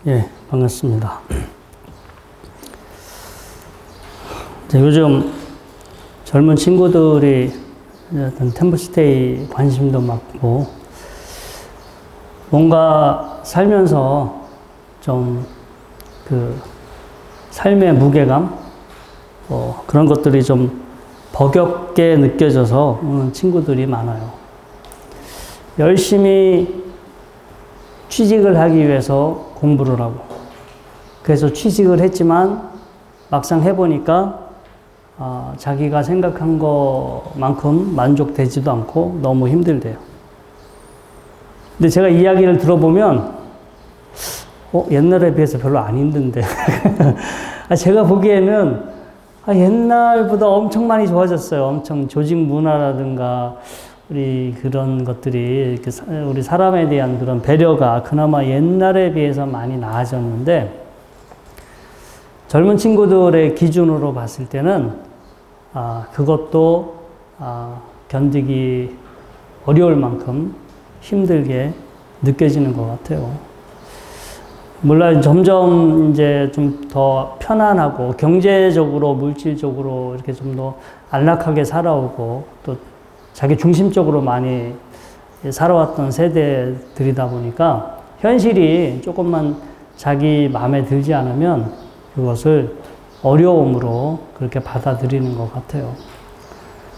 예, 반갑습니다. 요즘 젊은 친구들이 어떤 템플스테이 관심도 많고, 뭔가 살면서 좀 삶의 무게감, 그런 것들이 좀 버겁게 느껴져서 오는 친구들이 많아요. 열심히 취직을 하기 위해서 공부를 하고, 그래서 취직을 했지만 막상 해보니까 자기가 생각한 것만큼 만족되지도 않고 너무 힘들대요. 근데 제가 이야기를 들어보면 옛날에 비해서 별로 안 힘든데 제가 보기에는 옛날보다 엄청 많이 좋아졌어요. 엄청 조직 문화라든가 우리 그런 것들이 우리 사람에 대한 그런 배려가 그나마 옛날에 비해서 많이 나아졌는데, 젊은 친구들의 기준으로 봤을 때는 그것도 견디기 어려울 만큼 힘들게 느껴지는 것 같아요. 물론 점점 이제 좀 더 편안하고 경제적으로 물질적으로 이렇게 좀 더 안락하게 살아오고 또 자기 중심적으로 많이 살아왔던 세대들이다 보니까 현실이 조금만 자기 마음에 들지 않으면 그것을 어려움으로 그렇게 받아들이는 것 같아요.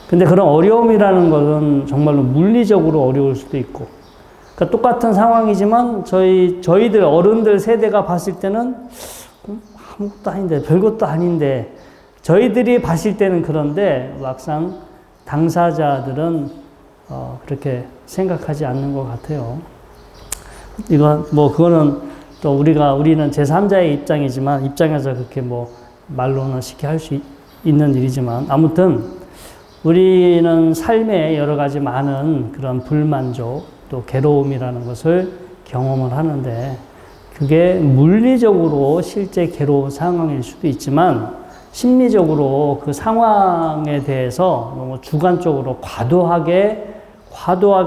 근데 그런 어려움이라는 것은 정말로 물리적으로 어려울 수도 있고, 그러니까 똑같은 상황이지만 저희들 어른들 세대가 봤을 때는 아무것도 아닌데, 별것도 아닌데, 저희들이 봤을 때는 그런데 막상 당사자들은 그렇게 생각하지 않는 것 같아요. 그거는 또 우리는 제3자의 입장에서 그렇게 말로는 쉽게 할 수 있는 일이지만, 아무튼 우리는 삶에 여러 가지 많은 그런 불만족, 또 괴로움이라는 것을 경험을 하는데, 그게 물리적으로 실제 괴로운 상황일 수도 있지만, 심리적으로 그 상황에 대해서 너무 주관적으로 과도하게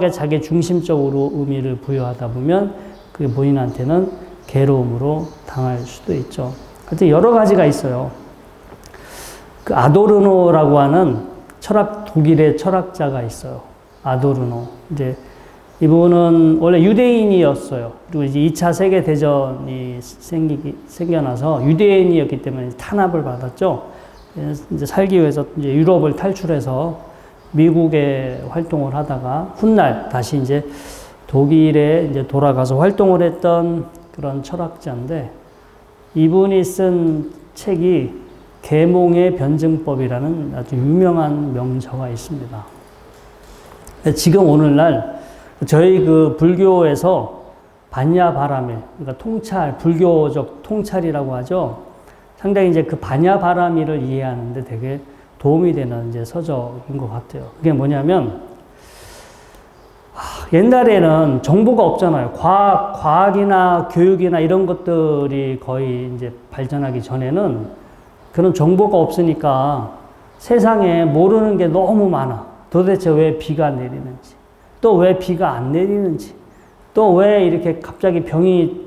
자기 중심적으로 의미를 부여하다 보면 그게 본인한테는 괴로움으로 당할 수도 있죠. 하여튼 여러 가지가 있어요. 그 아도르노라고 하는 독일의 철학자가 있어요. 아도르노. 이분은 원래 유대인이었어요. 그리고 이제 2차 세계대전이 생겨나서 유대인이었기 때문에 탄압을 받았죠. 이제 살기 위해서 이제 유럽을 탈출해서 미국에 활동을 하다가 훗날 다시 이제 독일에 이제 돌아가서 활동을 했던 그런 철학자인데, 이분이 쓴 책이 계몽의 변증법이라는 아주 유명한 명저가 있습니다. 지금 오늘날 저희 불교에서 반야바라밀, 그러니까 불교적 통찰이라고 하죠. 상당히 이제 그 반야바라밀을 이해하는데 되게 도움이 되는 이제 서적인 것 같아요. 그게 뭐냐면, 옛날에는 정보가 없잖아요. 과학이나 교육이나 이런 것들이 거의 이제 발전하기 전에는 그런 정보가 없으니까 세상에 모르는 게 너무 많아. 도대체 왜 비가 내리는지, 또 왜 비가 안 내리는지, 또 왜 이렇게 갑자기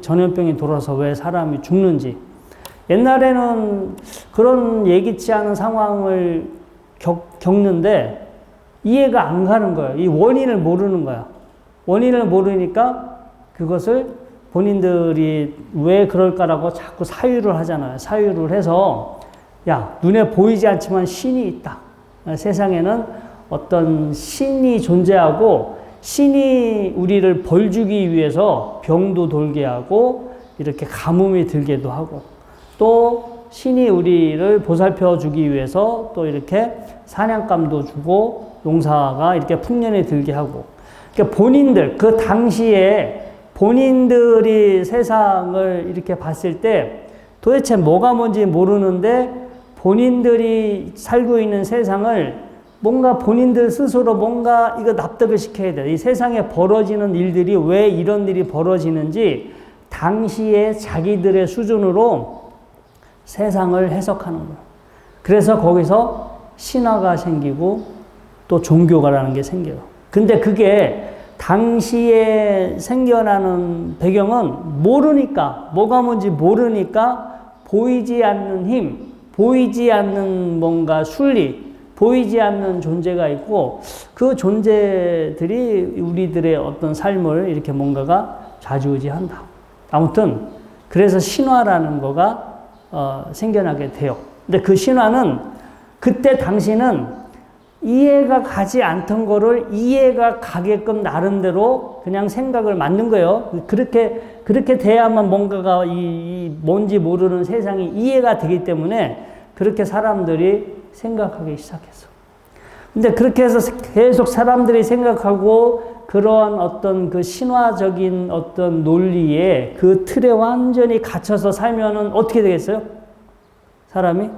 전염병이 돌아서 왜 사람이 죽는지. 옛날에는 그런 예기치 않은 상황을 겪는데 이해가 안 가는 거예요. 이 원인을 모르는 거야. 원인을 모르니까 그것을 본인들이 왜 그럴까라고 자꾸 사유를 하잖아요. 사유를 해서, 눈에 보이지 않지만 신이 있다. 세상에는 어떤 신이 존재하고, 신이 우리를 벌 주기 위해서 병도 돌게 하고 이렇게 가뭄이 들게도 하고, 또 신이 우리를 보살펴 주기 위해서 또 이렇게 사냥감도 주고 농사가 이렇게 풍년에 들게 하고, 그러니까 그 당시에 본인들이 세상을 이렇게 봤을 때 도대체 뭐가 뭔지 모르는데, 본인들이 살고 있는 세상을 뭔가 본인들 스스로 뭔가 이거 납득을 시켜야 돼. 이 세상에 벌어지는 일들이 왜 이런 일이 벌어지는지 당시에 자기들의 수준으로 세상을 해석하는 거예요. 그래서 거기서 신화가 생기고 또 종교가라는 게 생겨요. 근데 그게 당시에 생겨나는 배경은 모르니까, 뭐가 뭔지 모르니까 보이지 않는 힘, 보이지 않는 뭔가 순리, 보이지 않는 존재가 있고 그 존재들이 우리들의 어떤 삶을 이렇게 뭔가가 좌지우지한다. 아무튼 그래서 신화라는 거가 생겨나게 돼요. 근데 그 신화는 그때 당시는 이해가 가지 않던 거를 이해가 가게끔 나름대로 그냥 생각을 만든 거예요. 그렇게 돼야만 뭔가가 뭔지 모르는 세상이 이해가 되기 때문에 그렇게 사람들이 생각하기 시작했어. 근데 그렇게 해서 계속 사람들이 생각하고 그러한 어떤 그 신화적인 어떤 논리에 그 틀에 완전히 갇혀서 살면은 어떻게 되겠어요? 사람이?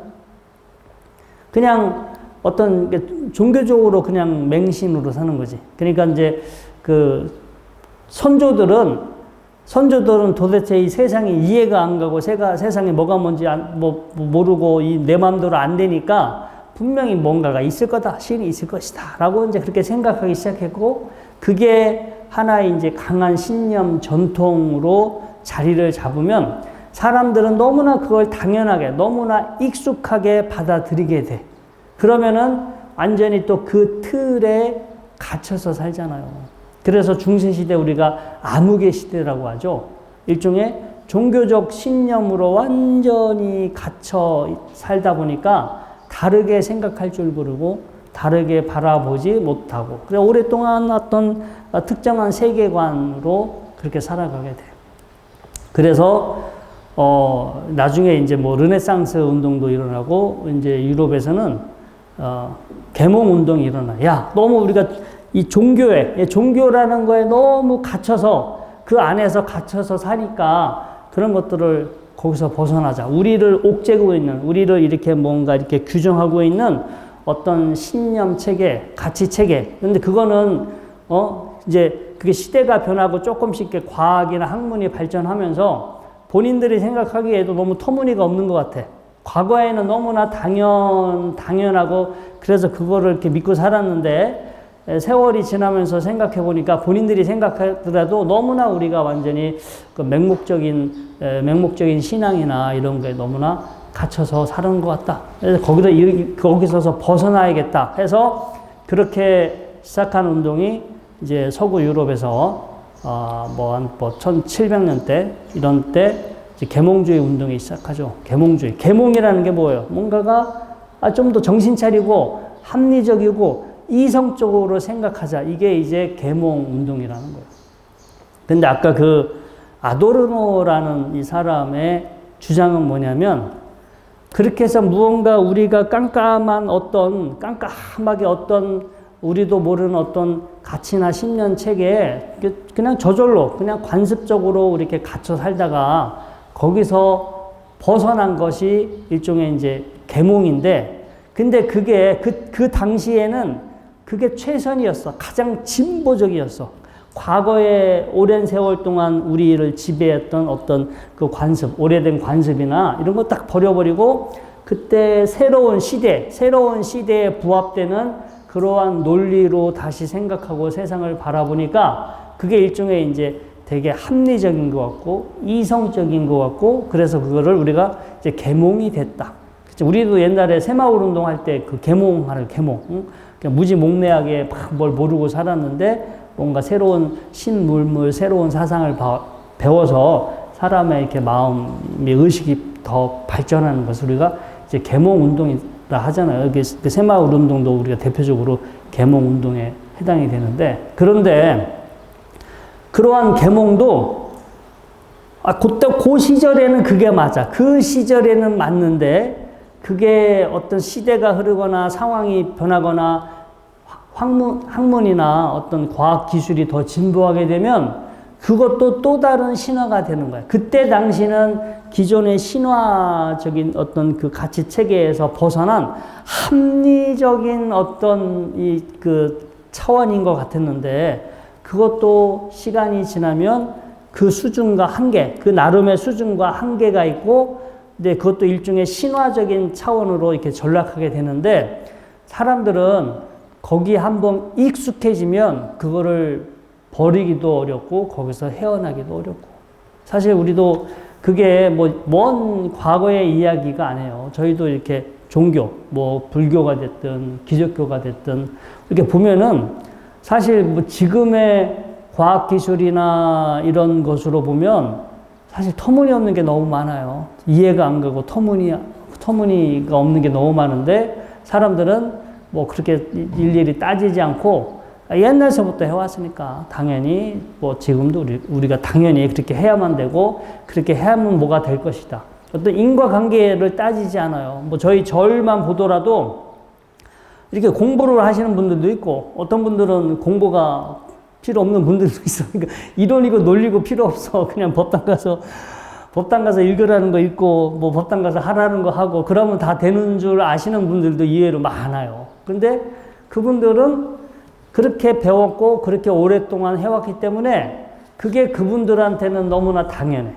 그냥 어떤 종교적으로 그냥 맹신으로 사는 거지. 그러니까 이제 그 선조들은 도대체 이 세상이 이해가 안 가고 세상에 뭐가 뭔지 모르고 내 마음대로 안 되니까 분명히 뭔가가 있을 거다. 신이 있을 것이다. 라고 이제 그렇게 생각하기 시작했고 그게 하나의 이제 강한 신념 전통으로 자리를 잡으면 사람들은 너무나 그걸 당연하게 너무나 익숙하게 받아들이게 돼. 그러면은 완전히 또 그 틀에 갇혀서 살잖아요. 그래서 중세시대 우리가 암흑의 시대라고 하죠. 일종의 종교적 신념으로 완전히 갇혀 살다 보니까 다르게 생각할 줄 모르고 다르게 바라보지 못하고 그래 오랫동안 어떤 특정한 세계관으로 그렇게 살아가게 돼요. 그래서 나중에 이제 뭐 르네상스 운동도 일어나고 이제 유럽에서는 계몽 운동이 일어나. 야, 너무 우리가 이 종교라는 거에 너무 갇혀서 그 안에서 갇혀서 사니까 그런 것들을 거기서 벗어나자. 우리를 옥죄고 있는, 우리를 이렇게 뭔가 이렇게 규정하고 있는 어떤 신념 체계, 가치 체계. 근데 그거는, 이제 그게 시대가 변하고 조금씩 과학이나 학문이 발전하면서 본인들이 생각하기에도 너무 터무니가 없는 것 같아. 과거에는 너무나 당연하고 그래서 그거를 이렇게 믿고 살았는데 세월이 지나면서 생각해 보니까 본인들이 생각하더라도 너무나 우리가 완전히 그 맹목적인 신앙이나 이런 거에 너무나 갇혀서 사는 것 같다. 그래서 거기서 벗어나야겠다 해서 그렇게 시작한 운동이 이제 서구 유럽에서 1700년대 이런 때 계몽주의 운동이 시작하죠. 계몽주의. 계몽이라는 게 뭐예요? 뭔가가 좀 더 정신 차리고 합리적이고 이성적으로 생각하자. 이게 이제 계몽 운동이라는 거예요. 근데 아까 그 아도르노라는 이 사람의 주장은 뭐냐면 그렇게 해서 무언가 우리가 깜깜하게 어떤 우리도 모르는 어떤 가치나 신념 체계에 그냥 저절로 그냥 관습적으로 이렇게 갇혀 살다가 거기서 벗어난 것이 일종의 이제 계몽인데 근데 그게 그 당시에는 그게 최선이었어. 가장 진보적이었어. 과거에 오랜 세월 동안 우리를 지배했던 어떤 그 관습, 오래된 관습이나 이런 거 딱 버려버리고 그때 새로운 시대에 부합되는 그러한 논리로 다시 생각하고 세상을 바라보니까 그게 일종의 이제 되게 합리적인 것 같고 이성적인 것 같고 그래서 그거를 우리가 이제 계몽이 됐다. 우리도 옛날에 새마을 운동할 때 그 계몽하는 계몽. 그냥 무지몽매하게 뭘 모르고 살았는데 뭔가 새로운 신물물, 새로운 사상을 배워서 사람의 이렇게 마음의 의식이 더 발전하는 것을 우리가 이제 계몽 운동이라 하잖아요. 그 새마을 운동도 우리가 대표적으로 계몽 운동에 해당이 되는데 그런데 그러한 계몽도 그때 그 시절에는 그게 맞아. 그 시절에는 맞는데 그게 어떤 시대가 흐르거나 상황이 변하거나 학문이나 어떤 과학 기술이 더 진보하게 되면 그것도 또 다른 신화가 되는 거야. 그때 당시는 기존의 신화적인 어떤 그 가치 체계에서 벗어난 합리적인 어떤 그 차원인 것 같았는데 그것도 시간이 지나면 그 수준과 한계, 그 나름의 수준과 한계가 있고 근데 그것도 일종의 신화적인 차원으로 이렇게 전락하게 되는데 사람들은 거기 한번 익숙해지면 그거를 버리기도 어렵고 거기서 헤어나기도 어렵고. 사실 우리도 그게 뭐 먼 과거의 이야기가 아니에요. 저희도 이렇게 종교, 뭐 불교가 됐든 기독교가 됐든 이렇게 보면은 사실 뭐 지금의 과학기술이나 이런 것으로 보면 사실 터무니없는 게 너무 많아요. 이해가 안 가고 터무니가 없는 게 너무 많은데 사람들은 뭐 그렇게 일일이 따지지 않고 옛날서부터 해왔으니까 당연히 뭐 지금도 우리가 당연히 그렇게 해야만 되고 그렇게 해야만 뭐가 될 것이다. 어떤 인과관계를 따지지 않아요. 뭐 저희 절만 보더라도 이렇게 공부를 하시는 분들도 있고 어떤 분들은 공부가 필요 없는 분들도 있어. 그러니까 이론이고 논리고 필요 없어. 그냥 법당 가서 읽으라는 거 읽고 뭐 법당 가서 하라는 거 하고 그러면 다 되는 줄 아시는 분들도 의외로 많아요. 근데 그분들은 그렇게 배웠고 그렇게 오랫동안 해왔기 때문에 그게 그분들한테는 너무나 당연해.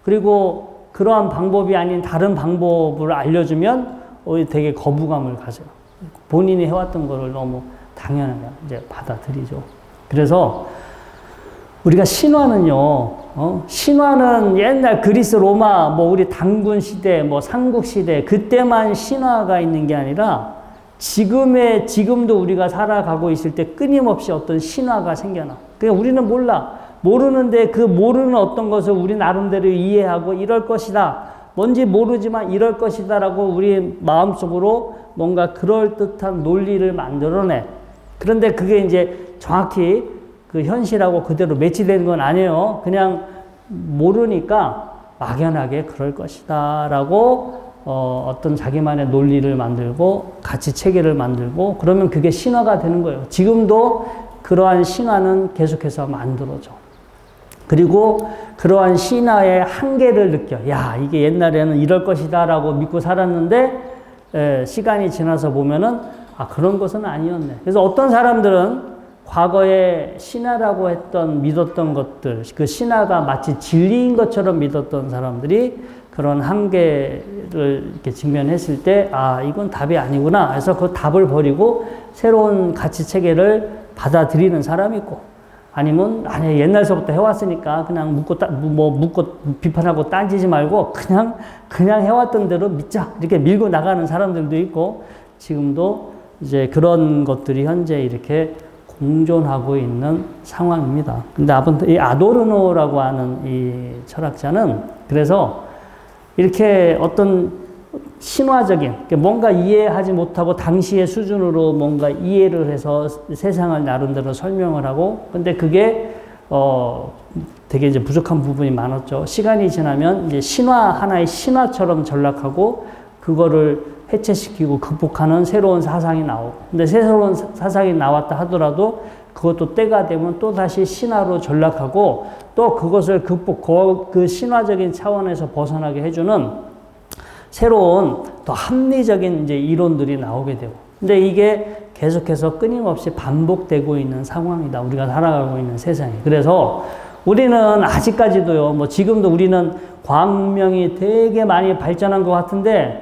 그리고 그러한 방법이 아닌 다른 방법을 알려주면 되게 거부감을 가져요. 본인이 해왔던 거를 너무 당연하게 이제 받아들이죠. 그래서 우리가 신화는요, 신화는 옛날 그리스 로마, 뭐 우리 단군 시대, 뭐 삼국 시대, 그때만 신화가 있는 게 아니라 지금도 우리가 살아가고 있을 때 끊임없이 어떤 신화가 생겨나. 그러니까 우리는 몰라. 모르는데 그 모르는 어떤 것을 우리 나름대로 이해하고 이럴 것이다. 뭔지 모르지만 이럴 것이다 라고 우리 마음속으로 뭔가 그럴듯한 논리를 만들어내. 그런데 그게 이제 정확히 그 현실하고 그대로 매치되는 건 아니에요. 그냥 모르니까 막연하게 그럴 것이다 라고 어떤 자기만의 논리를 만들고 가치 체계를 만들고 그러면 그게 신화가 되는 거예요. 지금도 그러한 신화는 계속해서 만들어져. 그리고 그러한 신화의 한계를 느껴. 야, 이게 옛날에는 이럴 것이다 라고 믿고 살았는데 시간이 지나서 보면은 아, 그런 것은 아니었네. 그래서 어떤 사람들은 과거에 신화라고 믿었던 것들, 그 신화가 마치 진리인 것처럼 믿었던 사람들이 그런 한계를 이렇게 직면했을 때, 아, 이건 답이 아니구나. 해서 그 답을 버리고 새로운 가치 체계를 받아들이는 사람이 있고, 아니면, 아니, 옛날서부터 해왔으니까 그냥 묻고 비판하고 따지지 말고 그냥 해왔던 대로 믿자. 이렇게 밀고 나가는 사람들도 있고, 지금도 이제 그런 것들이 현재 이렇게 공존하고 있는 상황입니다. 근데 이 아도르노라고 하는 이 철학자는 그래서 이렇게 어떤 신화적인, 뭔가 이해하지 못하고 당시의 수준으로 뭔가 이해를 해서 세상을 나름대로 설명을 하고, 근데 그게, 되게 이제 부족한 부분이 많았죠. 시간이 지나면 이제 하나의 신화처럼 전락하고, 그거를 해체시키고 극복하는 새로운 사상이 나오고. 근데 새로운 사상이 나왔다 하더라도 그것도 때가 되면 또 다시 신화로 전락하고 또 그것을 그 신화적인 차원에서 벗어나게 해주는 새로운 더 합리적인 이제 이론들이 나오게 되고. 근데 이게 계속해서 끊임없이 반복되고 있는 상황이다. 우리가 살아가고 있는 세상이. 그래서 우리는 아직까지도요, 뭐 지금도 우리는 과학문명이 되게 많이 발전한 것 같은데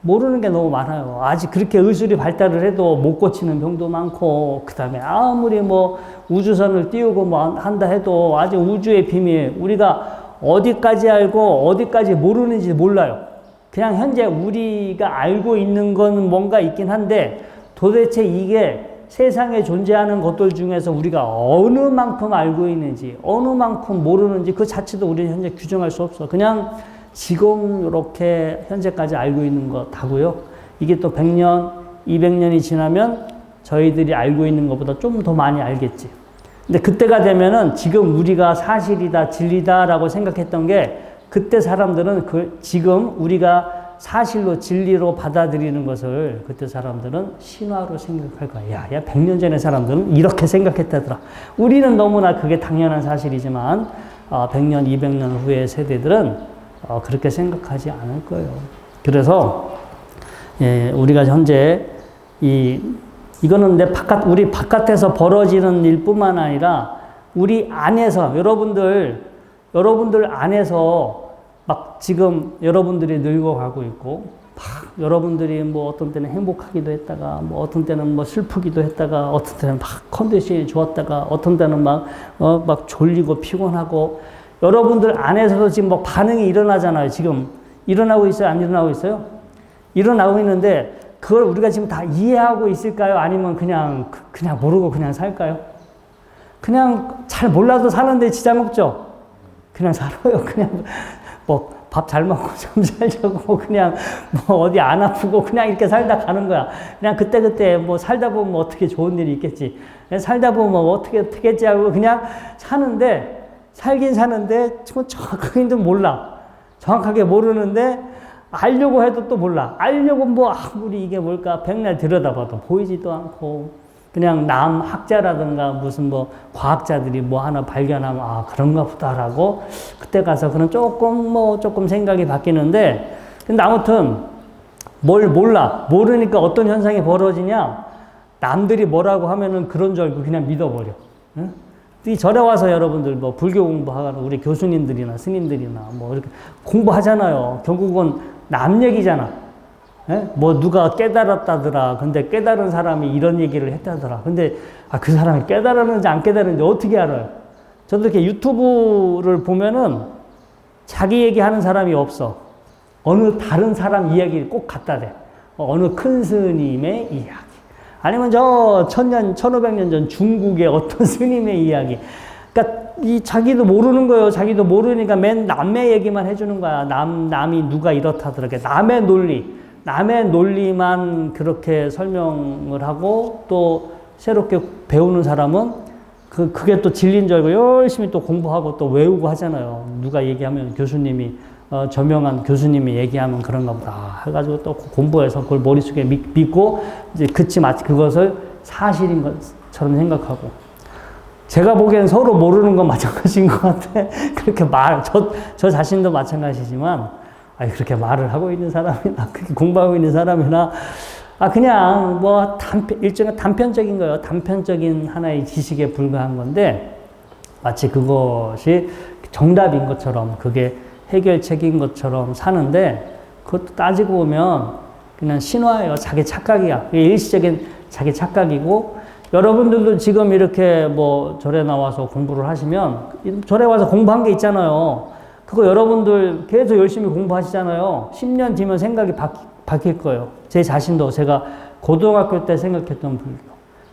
모르는 게 너무 많아요. 아직 그렇게 의술이 발달을 해도 못 고치는 병도 많고, 그 다음에 아무리 뭐 우주선을 띄우고 뭐 한다 해도 아직 우주의 비밀, 우리가 어디까지 알고 어디까지 모르는지 몰라요. 그냥 현재 우리가 알고 있는 건 뭔가 있긴 한데 도대체 이게 세상에 존재하는 것들 중에서 우리가 어느 만큼 알고 있는지, 어느 만큼 모르는지 그 자체도 우리는 현재 규정할 수 없어. 그냥 지금 이렇게 현재까지 알고 있는 것 다고요. 이게 또 100년, 200년이 지나면 저희들이 알고 있는 것보다 좀 더 많이 알겠지. 근데 그때가 되면은 지금 우리가 사실이다, 진리다라고 생각했던 게 그때 사람들은 지금 우리가 사실로 진리로 받아들이는 것을 그때 사람들은 신화로 생각할 거야. 야, 100년 전의 사람들은 이렇게 생각했다더라. 우리는 너무나 그게 당연한 사실이지만 100년, 200년 후의 세대들은 그렇게 생각하지 않을 거예요. 그래서 우리가 현재 이거는 우리 바깥에서 벌어지는 일뿐만 아니라 우리 안에서 여러분들 안에서 막 지금 여러분들이 늙어가고 있고 여러분들이 뭐 어떤 때는 행복하기도 했다가, 뭐 어떤 때는 뭐 슬프기도 했다가, 어떤 때는 막 컨디션이 좋았다가, 어떤 때는 막 졸리고 피곤하고, 여러분들 안에서도 지금 뭐 반응이 일어나잖아요. 지금 일어나고 있어요? 안 일어나고 있어요? 일어나고 있는데, 그걸 우리가 지금 다 이해하고 있을까요? 아니면 그냥 모르고 그냥 살까요? 그냥 잘 몰라도 사는데 지장 없죠? 그냥 살아요. 그냥 뭐 밥 잘 먹고 잠 잘 자고 그냥 뭐 어디 안 아프고 그냥 이렇게 살다 가는 거야. 그냥 그때그때 뭐 살다 보면 뭐 어떻게 좋은 일이 있겠지. 살다 보면 뭐 어떻게 했지 하고 그냥 사는데, 살긴 사는데 정확하게는 몰라. 정확하게 모르는데 알려고 해도 또 몰라. 알려고 뭐 아무리 이게 뭘까 백날 들여다봐도 보이지도 않고, 그냥 남 학자라든가 무슨 뭐 과학자들이 뭐 하나 발견하면 아 그런가 보다라고 그때 가서 그런 조금 생각이 바뀌는데, 근데 아무튼 뭘 모르니까 어떤 현상이 벌어지냐, 남들이 뭐라고 하면은 그런 줄 알고 그냥 믿어버려. 응? 이 절에 와서 여러분들 뭐 불교 공부하는 우리 교수님들이나 스님들이나 뭐 이렇게 공부하잖아요. 결국은 남 얘기잖아. 예? 뭐 누가 깨달았다더라. 근데 깨달은 사람이 이런 얘기를 했다더라. 근데 그 사람이 깨달았는지 안 깨달았는지 어떻게 알아요? 저도 이렇게 유튜브를 보면은 자기 얘기하는 사람이 없어. 어느 다른 사람 이야기를 꼭 갖다 대. 어느 큰 스님의 이야기. 아니면 저 1000년, 1500년 전 중국의 어떤 스님의 이야기. 그러니까 자기도 모르는 거예요. 자기도 모르니까 맨 남의 얘기만 해주는 거야. 남이 누가 이렇다더라. 남의 논리만 그렇게 설명을 하고, 또 새롭게 배우는 사람은 그게 또 진리인 줄 알고 열심히 또 공부하고 또 외우고 하잖아요. 누가 얘기하면 교수님이, 저명한 교수님이 얘기하면 그런가 보다 해가지고 또 공부해서 그걸 머릿속에 믿고 이제 마치 그것을 사실인 것처럼 생각하고. 제가 보기엔 서로 모르는 건 마찬가지인 것 같아. 그렇게 저 자신도 마찬가지지만, 그렇게 말을 하고 있는 사람이나, 그렇게 공부하고 있는 사람이나, 그냥 뭐 일종의 단편적인 거예요. 단편적인 하나의 지식에 불과한 건데, 마치 그것이 정답인 것처럼, 그게 해결책인 것처럼 사는데, 그것도 따지고 보면 그냥 신화예요. 자기 착각이야. 일시적인 자기 착각이고, 여러분들도 지금 이렇게 뭐 절에 나와서 공부를 하시면, 절에 와서 공부한 게 있잖아요. 그거 여러분들 계속 열심히 공부하시잖아요. 10년 뒤면 생각이 바뀔 거예요. 제 자신도 제가 고등학교 때 생각했던 불교,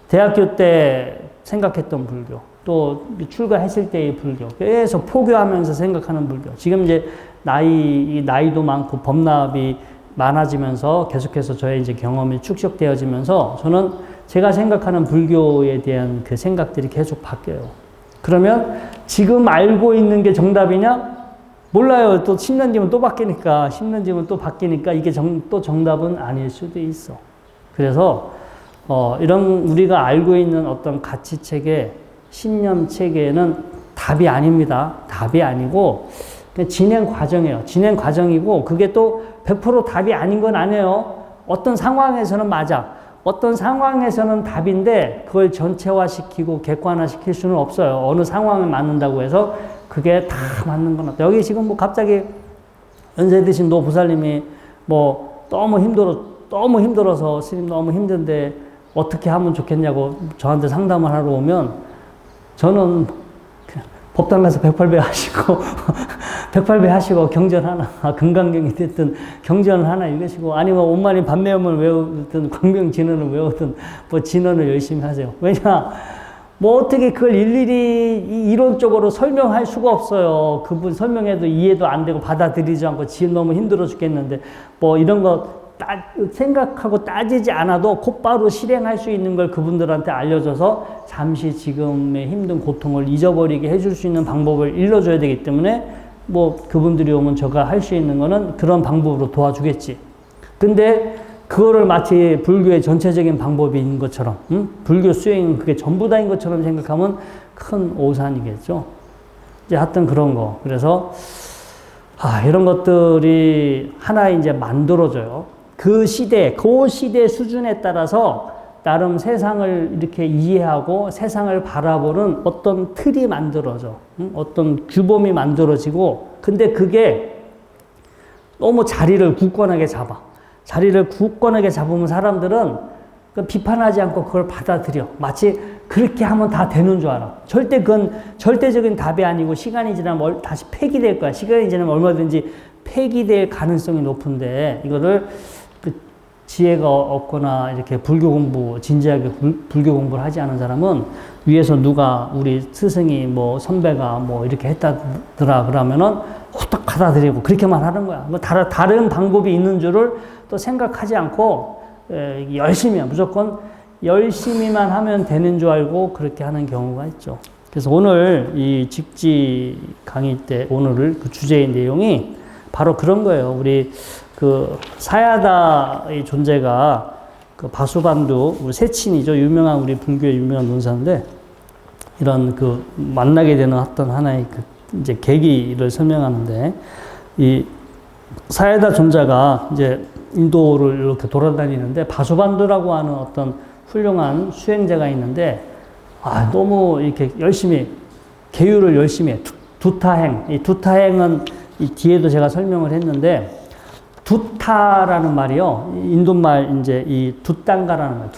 대학교 때 생각했던 불교, 또 출가했을 때의 불교, 계속 포교하면서 생각하는 불교. 지금 이제 나이도 많고 법납이 많아지면서 계속해서 저의 이제 경험이 축적되어지면서 저는 제가 생각하는 불교에 대한 그 생각들이 계속 바뀌어요. 그러면 지금 알고 있는 게 정답이냐? 몰라요. 또 10년 뒤면 또 바뀌니까, 10년 뒤면 또 바뀌니까 이게 또 정답은 아닐 수도 있어. 그래서, 이런 우리가 알고 있는 어떤 가치 체계, 신념 체계는 답이 아닙니다. 답이 아니고, 그냥 진행 과정이에요. 진행 과정이고, 그게 또 100% 답이 아닌 건 아니에요. 어떤 상황에서는 맞아. 어떤 상황에서는 답인데, 그걸 전체화시키고 객관화시킬 수는 없어요. 어느 상황에 맞는다고 해서 그게 다 맞는 건 없다. 여기 지금 뭐 갑자기 연세 드신 노 보살님이 뭐 너무 힘들어서 스님 너무 힘든데 어떻게 하면 좋겠냐고 저한테 상담을 하러 오면 저는 그냥 법당 가서 108배 하시고 108배 하시고 경전 하나, 금강경이 됐든 경전을 하나 읽으시고 아니면 온만이 반매음을 외우든 광명진언을 외우든 뭐 진언을 열심히 하세요. 왜냐? 뭐 어떻게 그걸 일일이 이론적으로 설명할 수가 없어요. 그분 설명해도 이해도 안 되고 받아들이지 않고 지금 너무 힘들어 죽겠는데 뭐 이런 거 생각하고 따지지 않아도 곧바로 실행할 수 있는 걸 그분들한테 알려줘서 잠시 지금의 힘든 고통을 잊어버리게 해줄 수 있는 방법을 일러줘야 되기 때문에 뭐 그분들이 오면 제가 할 수 있는 거는 그런 방법으로 도와주겠지. 근데 그거를 마치 불교의 전체적인 방법인 것처럼, 불교 수행은 그게 전부 다인 것처럼 생각하면 큰 오산이겠죠. 이제 하여튼 그런 거. 그래서, 이런 것들이 하나 이제 만들어져요. 그 시대 수준에 따라서 나름 세상을 이렇게 이해하고 세상을 바라보는 어떤 틀이 만들어져. 어떤 규범이 만들어지고, 근데 그게 너무 자리를 굳건하게 잡아. 자리를 굳건하게 잡으면 사람들은 그 비판하지 않고 그걸 받아들여. 마치 그렇게 하면 다 되는 줄 알아. 절대 그건 절대적인 답이 아니고 시간이 지나면 다시 폐기될 거야. 시간이 지나면 얼마든지 폐기될 가능성이 높은데 이거를 그 지혜가 없거나 이렇게 불교 공부, 진지하게 불교 공부를 하지 않은 사람은 위에서 누가 우리 스승이 뭐 선배가 뭐 이렇게 했다더라 그러면은 후딱 받아들이고 그렇게만 하는 거야. 뭐 다른 방법이 있는 줄을 또 생각하지 않고 열심히 무조건 열심히만 하면 되는 줄 알고 그렇게 하는 경우가 있죠. 그래서 오늘 이 직지 강의 때 오늘 그 주제의 내용이 바로 그런 거예요. 우리 그 사야다의 존재가 그 바수반두 우리 세친이죠. 유명한 우리 불교의 유명한 논사인데 이런 그 만나게 되는 어떤 하나의 그 이제 계기를 설명하는데 이 사야다 존자가 이제 인도를 이렇게 돌아다니는데 바수반두라고 하는 어떤 훌륭한 수행자가 있는데 너무 이렇게 열심히 계율을 열심히 해. 두타행. 이 두타행은 이 뒤에도 제가 설명을 했는데 두타라는 말이요. 인도말 이제 이 두땅가라는 말.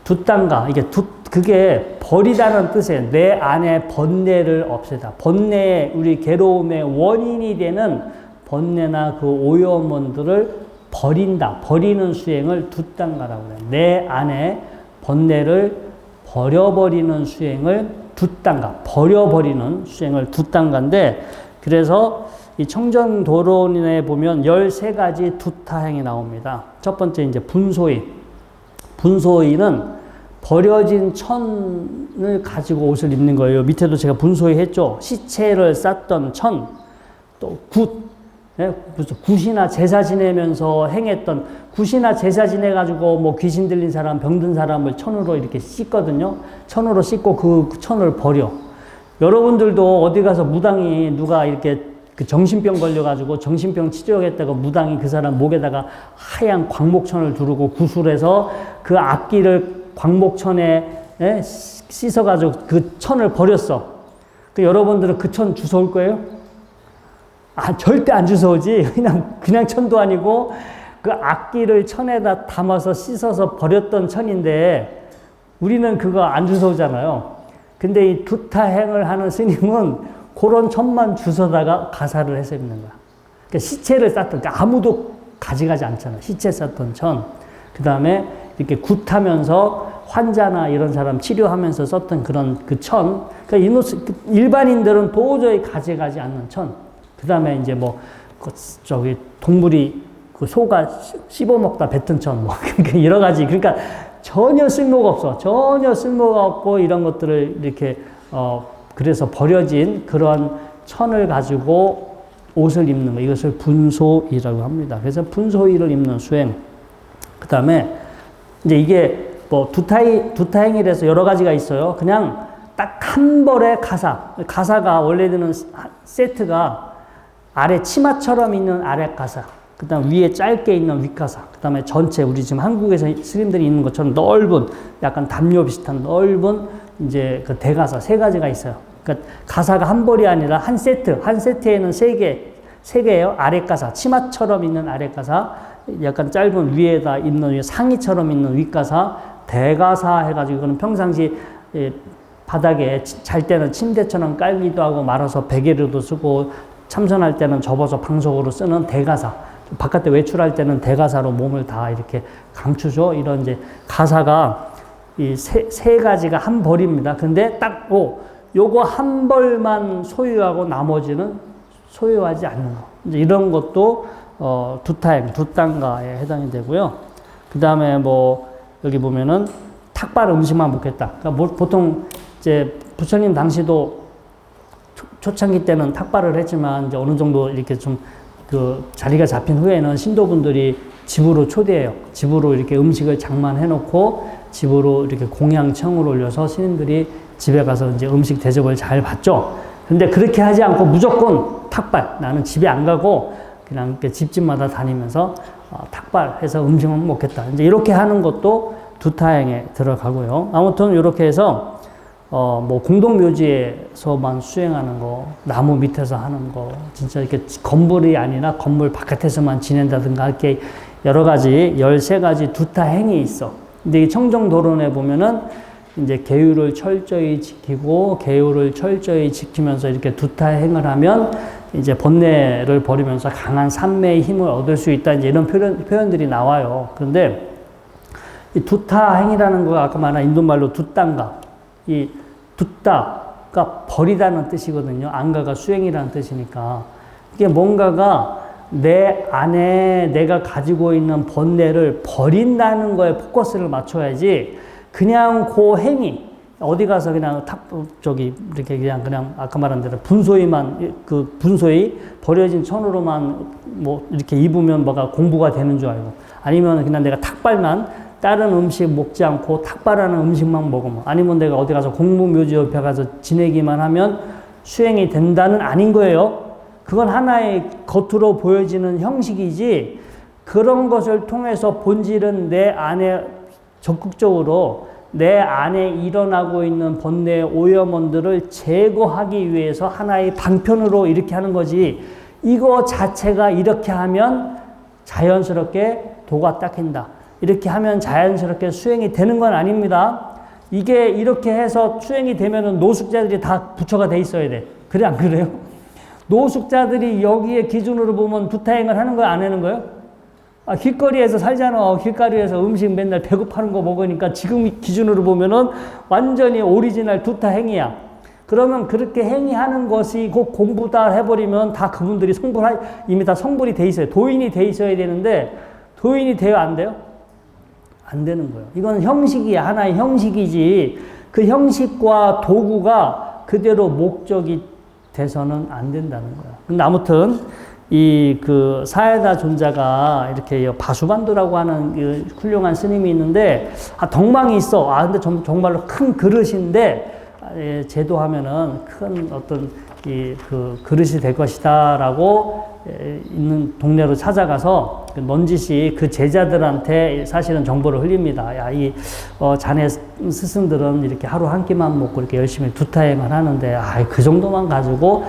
두땅가. 이게 그게 버리다는 뜻이에요. 내 안에 번뇌를 없애다. 번뇌, 우리 괴로움의 원인이 되는 번뇌나 그 오염원들을 버린다. 버리는 수행을 두땅가라고 해요. 내 안에 번뇌를 버려버리는 수행을 두땅가. 버려버리는 수행을 두땅가인데 그래서 이 청정도론에 보면 13가지 두타행이 나옵니다. 첫 번째 이제 분소이. 분소이는 버려진 천을 가지고 옷을 입는 거예요. 밑에도 제가 분소이 했죠. 시체를 쌌던 천, 또 굿. 네? 굿이나 제사 지내면서 행했던, 굿이나 제사 지내가지고 뭐 귀신 들린 사람, 병든 사람을 천으로 이렇게 씻거든요. 천으로 씻고 그 천을 버려. 여러분들도 어디 가서 무당이 누가 이렇게 그 정신병 걸려가지고 정신병 치료하겠다고 무당이 그 사람 목에다가 하얀 광목천을 두르고 구슬해서 그 악기를 광목천에 씻어가지고 그 천을 버렸어. 그 여러분들은 그 천 주워올 거예요? 절대 안 주워오지. 그냥 천도 아니고 그 악기를 천에다 담아서 씻어서 버렸던 천인데 우리는 그거 안 주워오잖아요. 근데 이 두타행을 하는 스님은 그런 천만 주워다가 가사를 해서 입는 거야. 그러니까 시체를 쌌던, 그러니까 아무도 가져가지 않잖아. 시체 쌌던 천. 그 다음에 이렇게 굿하면서 환자나 이런 사람 치료하면서 썼던 그런 그 천. 그러니까 일반인들은 도저히 가져가지 않는 천. 그 다음에 이제 뭐, 동물이, 그 소가 씹어먹다 뱉은 천, 뭐, 여러 가지. 그러니까 전혀 쓸모가 없어. 전혀 쓸모가 없고 이런 것들을 이렇게, 그래서 버려진 그런 천을 가지고 옷을 입는 거. 이것을 분소이라고 합니다. 그래서 분소이를 입는 수행. 그 다음에 이제 이게 뭐 두타행이라서 여러 가지가 있어요. 그냥 딱 한 벌의 가사가 원래는 세트가 아래 치마처럼 있는 아래 가사, 그 다음 위에 짧게 있는 윗가사, 그 다음에 전체 우리 지금 한국에서 스님들이 있는 것처럼 넓은 약간 담요 비슷한 넓은 이제 그 대가사 3가지가 있어요. 그러니까 가사가 한 벌이 아니라 한 세트에는 3개예요. 아래 가사, 치마처럼 있는 아래 가사, 약간 짧은 위에다 입는 상의처럼 있는 윗가사, 대가사 해가지고 이거는 평상시 바닥에 잘 때는 침대처럼 깔기도 하고 말아서 베개로도 쓰고 참선할 때는 접어서 방석으로 쓰는 대가사. 바깥에 외출할 때는 대가사로 몸을 다 이렇게 감추죠. 이런 이제 가사가 이 세 가지가 한 벌입니다. 근데 딱, 요거 한 벌만 소유하고 나머지는 소유하지 않는 거. 이제 이런 것도, 두타행, 두땅가에 해당이 되고요. 그 다음에 뭐, 여기 보면은 탁발 음식만 먹겠다. 그러니까 보통 이제 부처님 당시도 초창기 때는 탁발을 했지만 이제 어느 정도 이렇게 좀 그 자리가 잡힌 후에는 신도분들이 집으로 초대해요. 집으로 이렇게 음식을 장만해 놓고 집으로 이렇게 공양청을 올려서 스님들이 집에 가서 이제 음식 대접을 잘 받죠. 근데 그렇게 하지 않고 무조건 탁발. 나는 집에 안 가고 그냥 이렇게 집집마다 다니면서 탁발해서 음식만 먹겠다. 이제 이렇게 하는 것도 두타행에 들어가고요. 아무튼 이렇게 해서 뭐 공동묘지에서만 수행하는 거, 나무 밑에서 하는 거, 진짜 이렇게 건물이 아니라 건물 바깥에서만 지낸다든가 이렇게 여러 가지 13가지 두타 행이 있어. 근데 이 청정도론에 보면은 이제 계율을 철저히 지키고 계율을 철저히 지키면서 이렇게 두타 행을 하면 이제 번뇌를 버리면서 강한 삼매의 힘을 얻을 수 있다. 이제 이런 표현들이 나와요. 그런데 이 두타 행이라는 거 아까 말한 인도말로 두따인가. 이 두따가 버리다는 뜻이거든요. 안가가 수행이라는 뜻이니까. 이게 뭔가가 내 안에 내가 가지고 있는 번뇌를 버린다는 거에 포커스를 맞춰야지 그냥 그 행위 어디 가서 그냥 이렇게 그냥 아까 말한 대로 분소히 버려진 천으로만 뭐 이렇게 입으면 뭐가 공부가 되는 줄 알고 아니면 그냥 내가 탁발만 다른 음식 먹지 않고 탁발하는 음식만 먹으면 아니면 내가 어디 가서 공무묘지 옆에 가서 지내기만 하면 수행이 된다는 아닌 거예요. 그건 하나의 겉으로 보여지는 형식이지 그런 것을 통해서 본질은 내 안에 적극적으로 내 안에 일어나고 있는 번뇌의 오염원들을 제거하기 위해서 하나의 방편으로 이렇게 하는 거지 이거 자체가 이렇게 하면 자연스럽게 도가 닦인다. 이렇게 하면 자연스럽게 수행이 되는 건 아닙니다. 이게 이렇게 해서 수행이 되면은 노숙자들이 다 부처가 돼 있어야 돼. 그래 안 그래요? 노숙자들이 여기에 기준으로 보면 두타행을 하는 거야 안 하는 거예요? 아, 길거리에서 살잖아. 길거리에서 음식 맨날 배고파는 거 먹으니까 지금 기준으로 보면은 완전히 오리지널 두타행이야. 그러면 그렇게 행위하는 것이 곧 공부다 해버리면 다 그분들이 이미 다 성불이 돼 있어요. 도인이 돼 있어야 되는데 도인이 돼요 안 돼요? 안 되는 거예요. 이건 형식이야. 하나의 형식이지 그 형식과 도구가 그대로 목적이 돼서는 안 된다는 거야. 근데 아무튼 그 사에다 존자가 이렇게 바수반도라고 하는 그 훌륭한 스님이 있는데 덕망이 있어. 근데 정말로 큰 그릇인데 제도하면은 큰 어떤 그 그릇이 될 것이다라고 있는 동네로 찾아가서 넌지시 그 제자들한테 사실은 정보를 흘립니다. 야, 자네 스승들은 이렇게 하루 한 끼만 먹고 이렇게 열심히 두타행을 하는데, 그 정도만 가지고,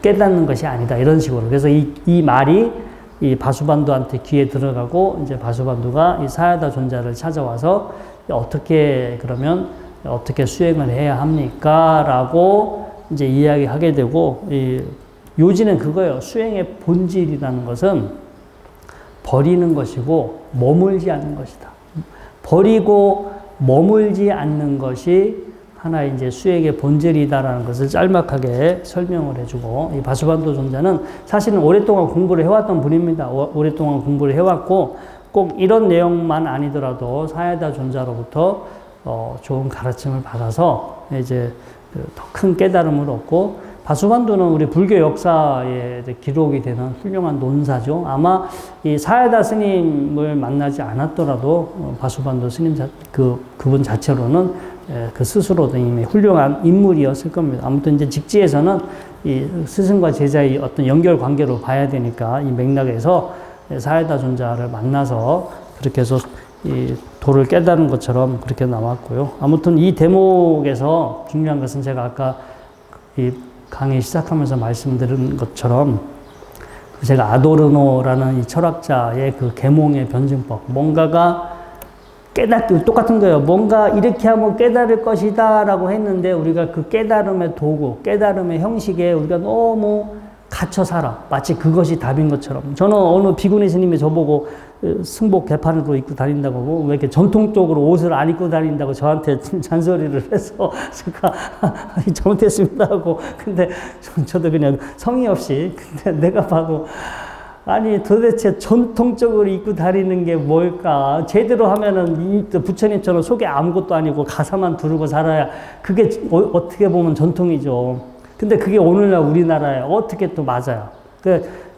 깨닫는 것이 아니다. 이런 식으로. 그래서 이 말이 이 바수반두한테 귀에 들어가고, 이제 바수반두가 이 사야다 존자를 찾아와서 어떻게 수행을 해야 합니까? 라고 이제 이야기하게 되고, 요지는 그거예요. 수행의 본질이라는 것은 버리는 것이고 머물지 않는 것이다. 버리고 머물지 않는 것이 하나의 이제 수행의 본질이다라는 것을 짤막하게 설명을 해주고, 이 바수반도 존자는 사실은 오랫동안 공부를 해왔던 분입니다. 오랫동안 공부를 해왔고, 꼭 이런 내용만 아니더라도 사야다 존자로부터 좋은 가르침을 받아서 이제 더 큰 깨달음을 얻고, 바수반도는 우리 불교 역사에 기록이 되는 훌륭한 논사죠. 아마 이 사야다 스님을 만나지 않았더라도 바수반도 스님 그분 자체로는 그 스스로도 이미 훌륭한 인물이었을 겁니다. 아무튼 이제 직지에서는 이 스승과 제자의 어떤 연결 관계로 봐야 되니까 이 맥락에서 사야다 존자를 만나서 그렇게 해서 이 도를 깨달은 것처럼 그렇게 나왔고요. 아무튼 이 대목에서 중요한 것은 제가 아까 이 강의 시작하면서 말씀드린 것처럼 제가 아도르노라는 이 철학자의 그 계몽의 변증법, 뭔가가 똑같은 거예요. 뭔가 이렇게 하면 깨달을 것이다 라고 했는데 우리가 그 깨달음의 도구, 깨달음의 형식에 우리가 너무 갇혀 살아. 마치 그것이 답인 것처럼. 저는 어느 비구니 스님이 저보고 승복 개판으로 입고 다닌다고 하고 왜 이렇게 전통적으로 옷을 안 입고 다닌다고 저한테 잔소리를 해서 제가 잘못했습니다 하고 근데 저도 그냥 성의 없이 근데 내가 봐도 아니 도대체 전통적으로 입고 다니는 게 뭘까? 제대로 하면은 부처님처럼 속에 아무것도 아니고 가사만 두르고 살아야 그게 어떻게 보면 전통이죠. 근데 그게 오늘날 우리나라에 어떻게 또 맞아요.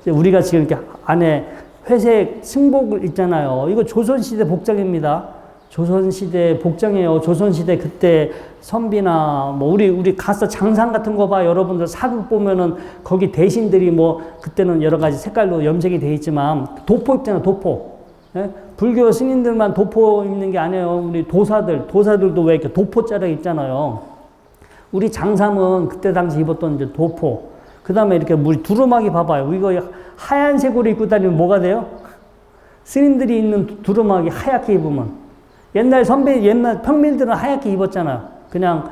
우리가 지금 이렇게 안에 회색 승복 있잖아요. 이거 조선시대 복장입니다. 조선시대 복장이에요. 조선시대 그때 선비나 뭐 우리 가서 장상 같은 거 봐. 여러분들 사극 보면은 거기 대신들이 뭐 그때는 여러 가지 색깔로 염색이 돼 있지만 도포 입잖아요. 도포. 예? 불교 스님들만 도포 입는 게 아니에요. 우리 도사들도 왜 이렇게 도포자락 입잖아요. 우리 장삼은 그때 당시 입었던 이제 도포. 그 다음에 이렇게 우리 두루마기 봐봐요. 이거 하얀색으로 입고 다니면 뭐가 돼요? 스님들이 입는 두루마기 하얗게 입으면 옛날 평밀들은 하얗게 입었잖아요. 그냥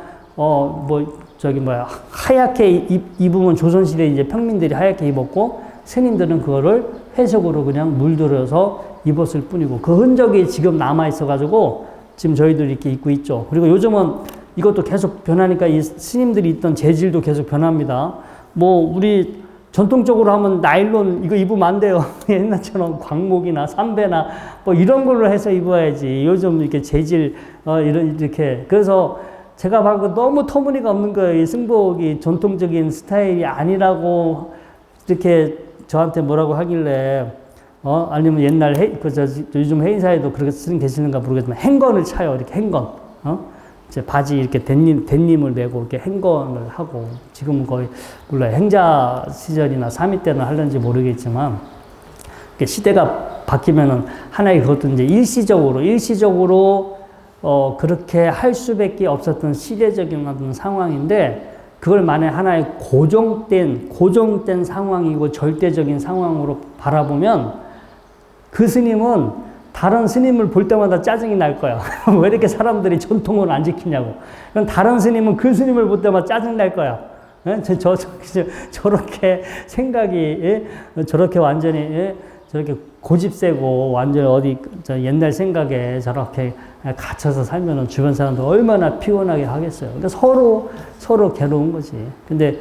하얗게 입으면 조선시대 이제 평민들이 하얗게 입었고 스님들은 그거를 회색으로 그냥 물들여서 입었을 뿐이고 그 흔적이 지금 남아 있어가지고 지금 저희들이 이렇게 입고 있죠. 그리고 요즘은 이것도 계속 변하니까 이 스님들이 입던 재질도 계속 변합니다. 우리 전통적으로 하면 나일론 이거 입으면 안 돼요. 옛날처럼 광목이나 삼배나 이런 걸로 해서 입어야지. 요즘 이렇게 재질, 이렇게. 그래서 제가 봐도 너무 터무니가 없는 거예요. 이 승복이 전통적인 스타일이 아니라고 이렇게 저한테 뭐라고 하길래, 아니면 옛날 요즘 회의사에도 그렇게 쓰는 계시는가 모르겠지만, 행건을 차요. 이렇게 행건. 이제 바지 이렇게 댄님을 메고 이렇게 행건을 하고, 지금은 거의, 몰라요. 행자 시절이나 3.2 때는 하려는지 모르겠지만, 시대가 바뀌면은 하나의 그것도 이제 일시적으로, 그렇게 할 수밖에 없었던 시대적인 어떤 상황인데, 그걸 만약 하나의 고정된 상황이고 절대적인 상황으로 바라보면 그 스님은 다른 스님을 볼 때마다 짜증이 날 거야. 왜 이렇게 사람들이 전통을 안 지키냐고. 그럼 다른 스님은 그 스님을 볼 때마다 짜증 날 거야. 저렇게 생각이, 저렇게 완전히, 저렇게 고집세고 완전히 옛날 생각에 저렇게 갇혀서 살면은 주변 사람들 얼마나 피곤하게 하겠어요. 그러니까 서로 괴로운 거지. 근데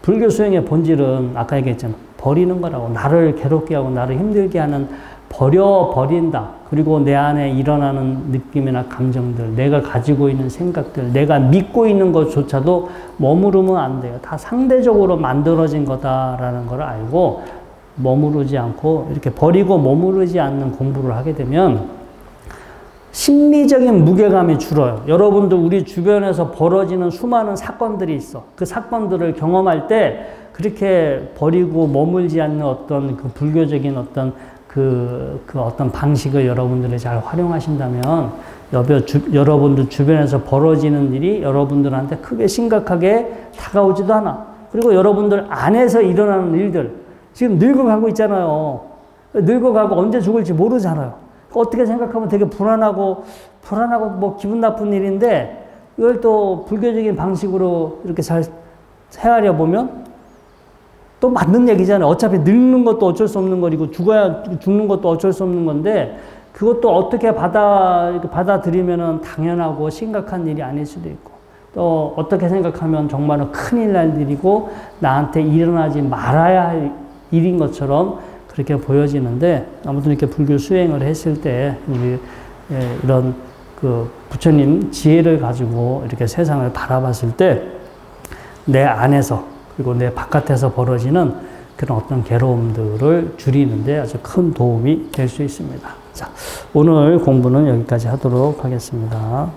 불교 수행의 본질은 아까 얘기했잖아. 버리는 거라고. 나를 괴롭게 하고 나를 힘들게 하는 버린다. 그리고 내 안에 일어나는 느낌이나 감정들, 내가 가지고 있는 생각들, 내가 믿고 있는 것조차도 머무르면 안 돼요. 다 상대적으로 만들어진 거다라는 걸 알고 머무르지 않고 이렇게 버리고 머무르지 않는 공부를 하게 되면 심리적인 무게감이 줄어요. 여러분들 우리 주변에서 벌어지는 수많은 사건들이 있어. 그 사건들을 경험할 때 그렇게 버리고 머물지 않는 어떤 그 불교적인 어떤 그 어떤 방식을 여러분들이 잘 활용하신다면 여러분들 주변에서 벌어지는 일이 여러분들한테 크게 심각하게 다가오지도 않아. 그리고 여러분들 안에서 일어나는 일들 지금 늙어가고 있잖아요. 늙어가고 언제 죽을지 모르잖아요. 어떻게 생각하면 되게 불안하고 기분 나쁜 일인데 이걸 또 불교적인 방식으로 이렇게 잘 헤아려 보면 또 맞는 얘기잖아요. 어차피 늙는 것도 어쩔 수 없는 거리고 죽는 것도 어쩔 수 없는 건데 그것도 어떻게 받아들이면은 당연하고 심각한 일이 아닐 수도 있고 또 어떻게 생각하면 정말로 큰일 날 일이고 나한테 일어나지 말아야 할 일인 것처럼 그렇게 보여지는데 아무튼 이렇게 불교 수행을 했을 때 이런 그 부처님 지혜를 가지고 이렇게 세상을 바라봤을 때 내 안에서 그리고 내 바깥에서 벌어지는 그런 어떤 괴로움들을 줄이는데 아주 큰 도움이 될 수 있습니다. 자, 오늘 공부는 여기까지 하도록 하겠습니다.